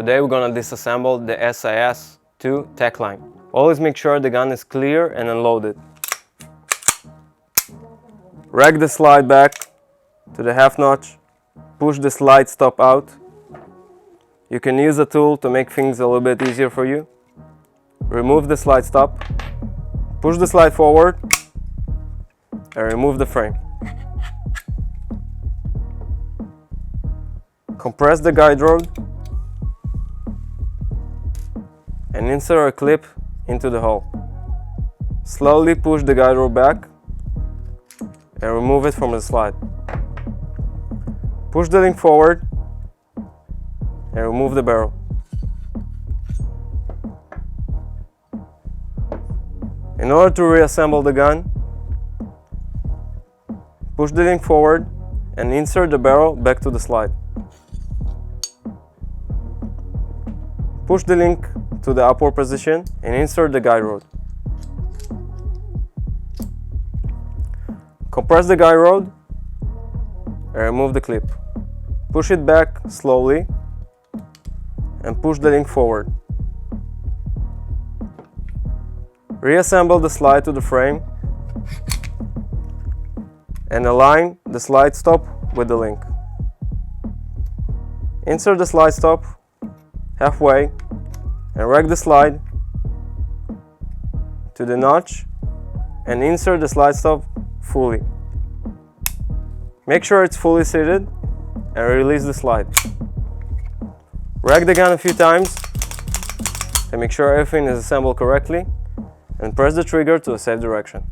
Today we're gonna disassemble the SAS2 TAC line. Always make sure the gun is clear and unloaded. Rag the slide back to the half notch. Push the slide stop out. You can use a tool to make things a little bit easier for you. Remove the slide stop. Push the slide forward and remove the frame. Compress the guide rod and insert a clip into the hole. Slowly push the guide rod back and remove it from the slide. Push the link forward and remove the barrel. In order to reassemble the gun, push the link forward and insert the barrel back to the slide. Push the link to the upward position and insert the guide rod. Compress the guide rod and remove the clip. Push it back slowly and push the link forward. Reassemble the slide to the frame and align the slide stop with the link. Insert the slide stop halfway and rag the slide to the notch and insert the slide stop fully. Make sure it's fully seated and release the slide. Rag the gun a few times to make sure everything is assembled correctly and press the trigger to a safe direction.